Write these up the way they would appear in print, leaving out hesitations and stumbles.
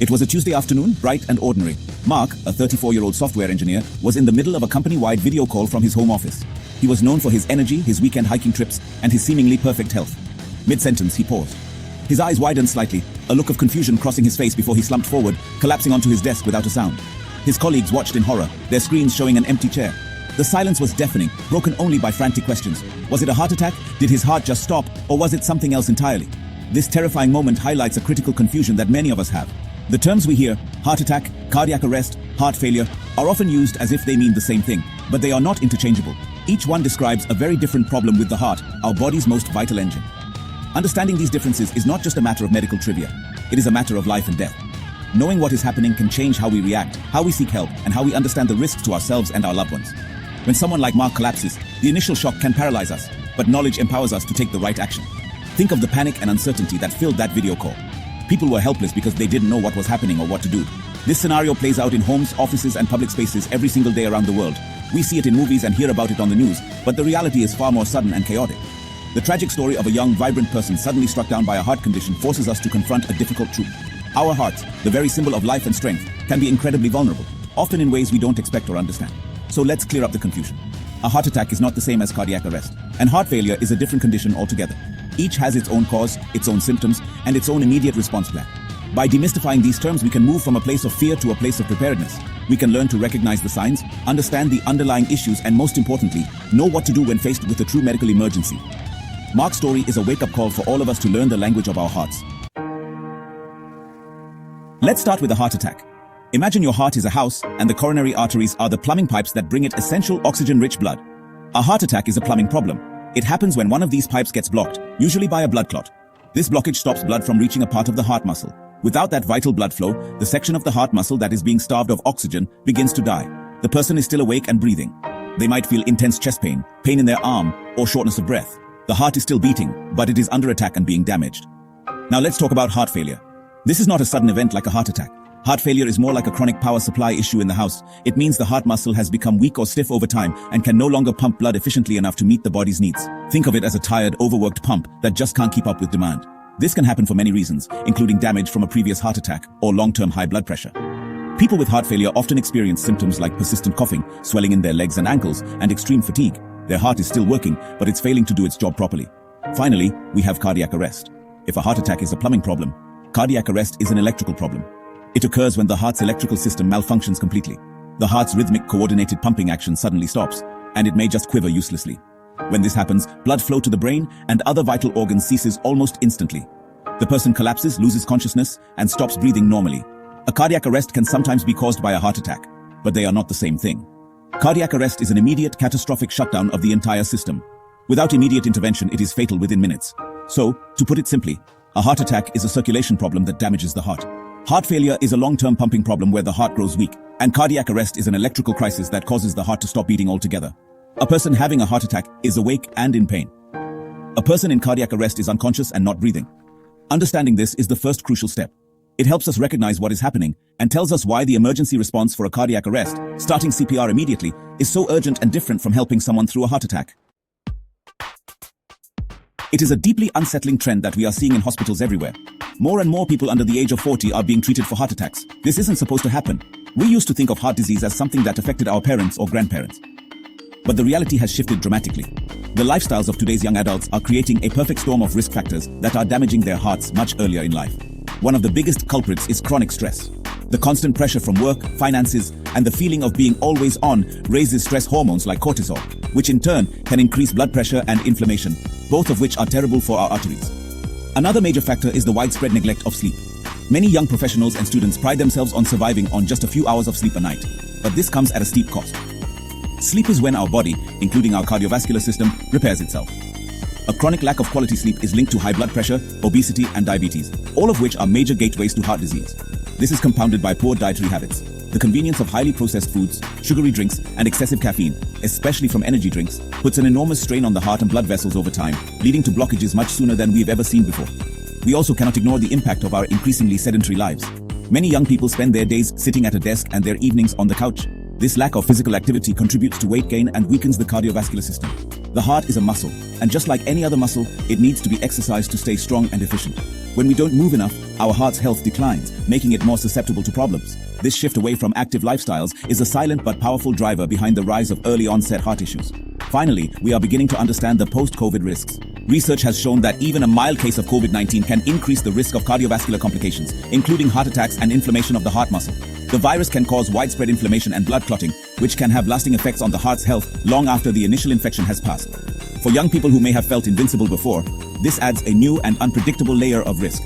It was a Tuesday afternoon, bright and ordinary. Mark, a 34-year-old software engineer, was in the middle of a company-wide video call from his home office. He was known for his energy, his weekend hiking trips, and his seemingly perfect health. Mid-sentence, he paused. His eyes widened slightly, a look of confusion crossing his face before he slumped forward, collapsing onto his desk without a sound. His colleagues watched in horror, their screens showing an empty chair. The silence was deafening, broken only by frantic questions. Was it a heart attack? Did his heart just stop? Or was it something else entirely? This terrifying moment highlights a critical confusion that many of us have. The terms we hear, heart attack, cardiac arrest, heart failure, are often used as if they mean the same thing, but they are not interchangeable. Each one describes a very different problem with the heart, our body's most vital engine. Understanding these differences is not just a matter of medical trivia. It is a matter of life and death. Knowing what is happening can change how we react, how we seek help, and how we understand the risks to ourselves and our loved ones. When someone like Mark collapses, the initial shock can paralyze us, but knowledge empowers us to take the right action. Think of the panic and uncertainty that filled that video call. People were helpless because they didn't know what was happening or what to do. This scenario plays out in homes, offices, and public spaces every single day around the world. We see it in movies and hear about it on the news, but the reality is far more sudden and chaotic. The tragic story of a young, vibrant person suddenly struck down by a heart condition forces us to confront a difficult truth. Our hearts, the very symbol of life and strength, can be incredibly vulnerable, often in ways we don't expect or understand. So let's clear up the confusion. A heart attack is not the same as cardiac arrest, and heart failure is a different condition altogether. Each has its own cause, its own symptoms, and its own immediate response plan. By demystifying these terms, we can move from a place of fear to a place of preparedness. We can learn to recognize the signs, understand the underlying issues, and most importantly, know what to do when faced with a true medical emergency. Mark's story is a wake-up call for all of us to learn the language of our hearts. Let's start with a heart attack. Imagine your heart is a house, and the coronary arteries are the plumbing pipes that bring it essential oxygen-rich blood. A heart attack is a plumbing problem. It happens when one of these pipes gets blocked, usually by a blood clot. This blockage stops blood from reaching a part of the heart muscle. Without that vital blood flow, the section of the heart muscle that is being starved of oxygen begins to die. The person is still awake and breathing. They might feel intense chest pain, pain in their arm, or shortness of breath. The heart is still beating, but it is under attack and being damaged. Now let's talk about heart failure. This is not a sudden event like a heart attack. Heart failure is more like a chronic power supply issue in the house. It means the heart muscle has become weak or stiff over time and can no longer pump blood efficiently enough to meet the body's needs. Think of it as a tired, overworked pump that just can't keep up with demand. This can happen for many reasons, including damage from a previous heart attack or long-term high blood pressure. People with heart failure often experience symptoms like persistent coughing, swelling in their legs and ankles, and extreme fatigue. Their heart is still working, but it's failing to do its job properly. Finally, we have cardiac arrest. If a heart attack is a plumbing problem, cardiac arrest is an electrical problem. It occurs when the heart's electrical system malfunctions completely. The heart's rhythmic, coordinated pumping action suddenly stops, and it may just quiver uselessly. When this happens, blood flow to the brain and other vital organs ceases almost instantly. The person collapses, loses consciousness, and stops breathing normally. A cardiac arrest can sometimes be caused by a heart attack, but they are not the same thing. Cardiac arrest is an immediate, catastrophic shutdown of the entire system. Without immediate intervention, it is fatal within minutes. So, to put it simply, a heart attack is a circulation problem that damages the heart. Heart failure is a long-term pumping problem where the heart grows weak, and cardiac arrest is an electrical crisis that causes the heart to stop beating altogether. A person having a heart attack is awake and in pain. A person in cardiac arrest is unconscious and not breathing. Understanding this is the first crucial step. It helps us recognize what is happening and tells us why the emergency response for a cardiac arrest, starting CPR immediately, is so urgent and different from helping someone through a heart attack. It is a deeply unsettling trend that we are seeing in hospitals everywhere. More and more people under the age of 40 are being treated for heart attacks. This isn't supposed to happen. We used to think of heart disease as something that affected our parents or grandparents. But the reality has shifted dramatically. The lifestyles of today's young adults are creating a perfect storm of risk factors that are damaging their hearts much earlier in life. One of the biggest culprits is chronic stress. The constant pressure from work, finances, and the feeling of being always on raises stress hormones like cortisol, which in turn can increase blood pressure and inflammation, both of which are terrible for our arteries. Another major factor is the widespread neglect of sleep. Many young professionals and students pride themselves on surviving on just a few hours of sleep a night, but this comes at a steep cost. Sleep is when our body, including our cardiovascular system, repairs itself. A chronic lack of quality sleep is linked to high blood pressure, obesity, and diabetes, all of which are major gateways to heart disease. This is compounded by poor dietary habits. The convenience of highly processed foods, sugary drinks, and excessive caffeine, especially from energy drinks, puts an enormous strain on the heart and blood vessels over time, leading to blockages much sooner than we've ever seen before. We also cannot ignore the impact of our increasingly sedentary lives. Many young people spend their days sitting at a desk and their evenings on the couch. This lack of physical activity contributes to weight gain and weakens the cardiovascular system. The heart is a muscle, and just like any other muscle, it needs to be exercised to stay strong and efficient. When we don't move enough, our heart's health declines, making it more susceptible to problems. This shift away from active lifestyles is a silent but powerful driver behind the rise of early-onset heart issues. Finally, we are beginning to understand the post-COVID risks. Research has shown that even a mild case of COVID-19 can increase the risk of cardiovascular complications, including heart attacks and inflammation of the heart muscle. The virus can cause widespread inflammation and blood clotting, which can have lasting effects on the heart's health long after the initial infection has passed. For young people who may have felt invincible before, this adds a new and unpredictable layer of risk.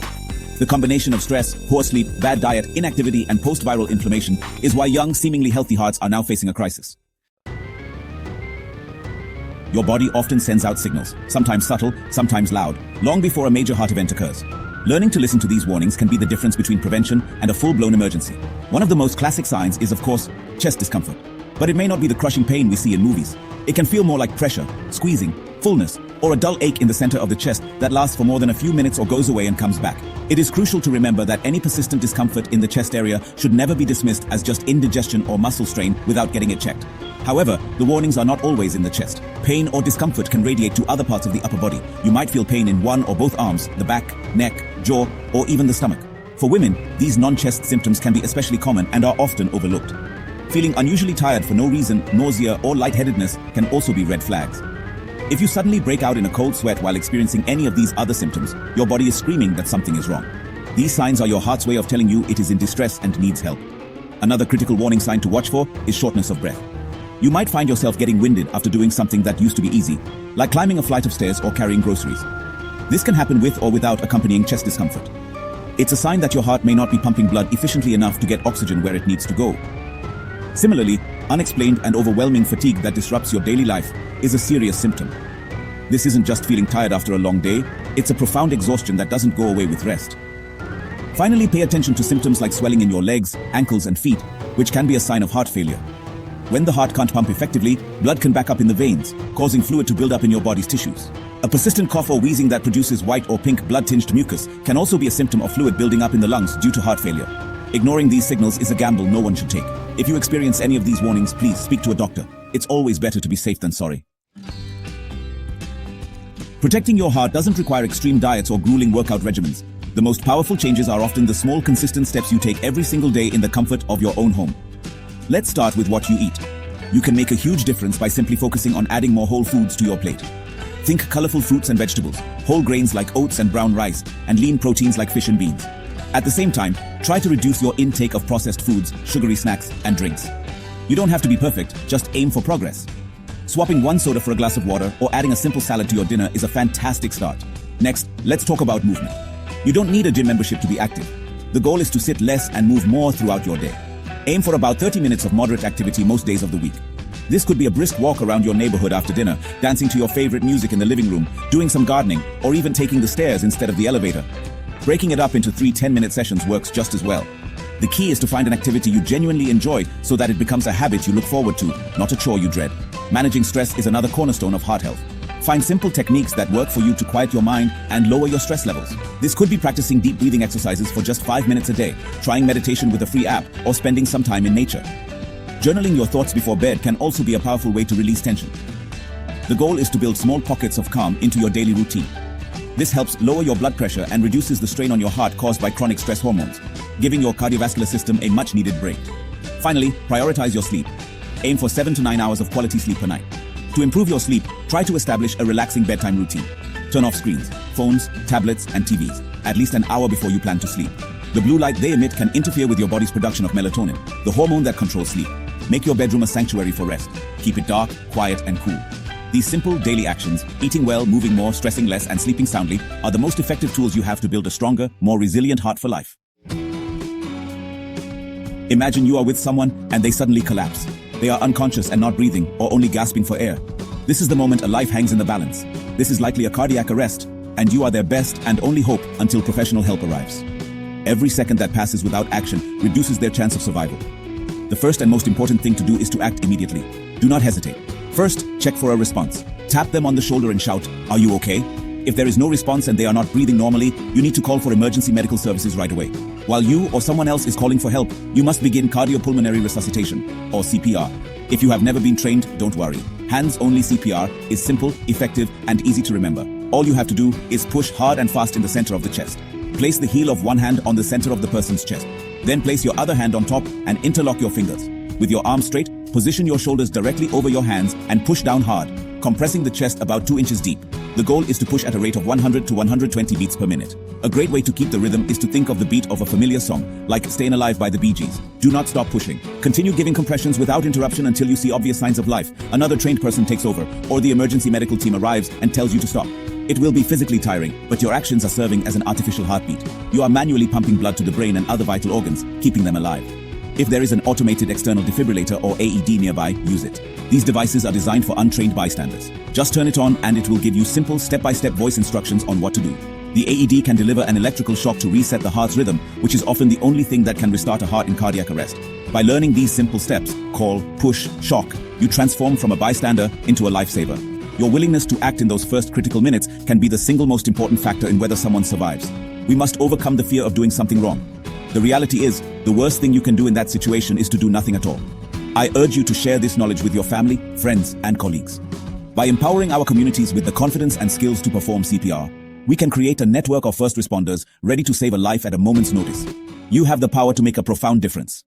The combination of stress, poor sleep, bad diet, inactivity, and post-viral inflammation is why young, seemingly healthy hearts are now facing a crisis. Your body often sends out signals, sometimes subtle, sometimes loud, long before a major heart event occurs. Learning to listen to these warnings can be the difference between prevention and a full-blown emergency. One of the most classic signs is, of course, chest discomfort. But it may not be the crushing pain we see in movies. It can feel more like pressure, squeezing, fullness, or a dull ache in the center of the chest that lasts for more than a few minutes or goes away and comes back. It is crucial to remember that any persistent discomfort in the chest area should never be dismissed as just indigestion or muscle strain without getting it checked. However, the warnings are not always in the chest. Pain or discomfort can radiate to other parts of the upper body. You might feel pain in one or both arms, the back, neck, jaw, or even the stomach. For women, these non-chest symptoms can be especially common and are often overlooked. Feeling unusually tired for no reason, nausea, or lightheadedness can also be red flags. If you suddenly break out in a cold sweat while experiencing any of these other symptoms, your body is screaming that something is wrong. These signs are your heart's way of telling you it is in distress and needs help. Another critical warning sign to watch for is shortness of breath. You might find yourself getting winded after doing something that used to be easy, like climbing a flight of stairs or carrying groceries. This can happen with or without accompanying chest discomfort. It's a sign that your heart may not be pumping blood efficiently enough to get oxygen where it needs to go. Similarly, unexplained and overwhelming fatigue that disrupts your daily life is a serious symptom. This isn't just feeling tired after a long day, it's a profound exhaustion that doesn't go away with rest. Finally, pay attention to symptoms like swelling in your legs, ankles, and feet, which can be a sign of heart failure. When the heart can't pump effectively, blood can back up in the veins, causing fluid to build up in your body's tissues. A persistent cough or wheezing that produces white or pink blood-tinged mucus can also be a symptom of fluid building up in the lungs due to heart failure. Ignoring these signals is a gamble no one should take. If you experience any of these warnings, please speak to a doctor. It's always better to be safe than sorry. Protecting your heart doesn't require extreme diets or grueling workout regimens. The most powerful changes are often the small, consistent steps you take every single day in the comfort of your own home. Let's start with what you eat. You can make a huge difference by simply focusing on adding more whole foods to your plate. Think colorful fruits and vegetables, whole grains like oats and brown rice, and lean proteins like fish and beans. At the same time, try to reduce your intake of processed foods, sugary snacks, and drinks. You don't have to be perfect, just aim for progress. Swapping one soda for a glass of water or adding a simple salad to your dinner is a fantastic start. Next, let's talk about movement. You don't need a gym membership to be active. The goal is to sit less and move more throughout your day. Aim for about 30 minutes of moderate activity most days of the week. This could be a brisk walk around your neighborhood after dinner, dancing to your favorite music in the living room, doing some gardening, or even taking the stairs instead of the elevator. Breaking it up into 3 10-minute sessions works just as well. The key is to find an activity you genuinely enjoy so that it becomes a habit you look forward to, not a chore you dread. Managing stress is another cornerstone of heart health. Find simple techniques that work for you to quiet your mind and lower your stress levels. This could be practicing deep breathing exercises for just 5 minutes a day, trying meditation with a free app, or spending some time in nature. Journaling your thoughts before bed can also be a powerful way to release tension. The goal is to build small pockets of calm into your daily routine. This helps lower your blood pressure and reduces the strain on your heart caused by chronic stress hormones, giving your cardiovascular system a much-needed break. Finally, prioritize your sleep. Aim for 7 to 9 hours of quality sleep per night. To improve your sleep, try to establish a relaxing bedtime routine. Turn off screens, phones, tablets, and TVs at least an hour before you plan to sleep. The blue light they emit can interfere with your body's production of melatonin, the hormone that controls sleep. Make your bedroom a sanctuary for rest. Keep it dark, quiet, and cool. These simple daily actions, eating well, moving more, stressing less, and sleeping soundly, are the most effective tools you have to build a stronger, more resilient heart for life. Imagine you are with someone and they suddenly collapse. They are unconscious and not breathing, or only gasping for air. This is the moment a life hangs in the balance. This is likely a cardiac arrest, and you are their best and only hope until professional help arrives. Every second that passes without action reduces their chance of survival. The first and most important thing to do is to act immediately. Do not hesitate. First, check for a response. Tap them on the shoulder and shout, "Are you okay?" If there is no response and they are not breathing normally, you need to call for emergency medical services right away. While you or someone else is calling for help, you must begin cardiopulmonary resuscitation, or CPR. If you have never been trained, don't worry. Hands-only CPR is simple, effective, and easy to remember. All you have to do is push hard and fast in the center of the chest. Place the heel of one hand on the center of the person's chest. Then place your other hand on top and interlock your fingers. With your arms straight, position your shoulders directly over your hands and push down hard, compressing the chest about 2 inches deep. The goal is to push at a rate of 100 to 120 beats per minute. A great way to keep the rhythm is to think of the beat of a familiar song, like Stayin' Alive by the Bee Gees. Do not stop pushing. Continue giving compressions without interruption until you see obvious signs of life. Another trained person takes over, or the emergency medical team arrives and tells you to stop. It will be physically tiring, but your actions are serving as an artificial heartbeat. You are manually pumping blood to the brain and other vital organs, keeping them alive. If there is an automated external defibrillator or AED nearby, use it. These devices are designed for untrained bystanders. Just turn it on and it will give you simple step-by-step voice instructions on what to do. The AED can deliver an electrical shock to reset the heart's rhythm, which is often the only thing that can restart a heart in cardiac arrest. By learning these simple steps, call, push, shock, you transform from a bystander into a lifesaver. Your willingness to act in those first critical minutes can be the single most important factor in whether someone survives. We must overcome the fear of doing something wrong. The reality is, the worst thing you can do in that situation is to do nothing at all. I urge you to share this knowledge with your family, friends, and colleagues. By empowering our communities with the confidence and skills to perform CPR, we can create a network of first responders ready to save a life at a moment's notice. You have the power to make a profound difference.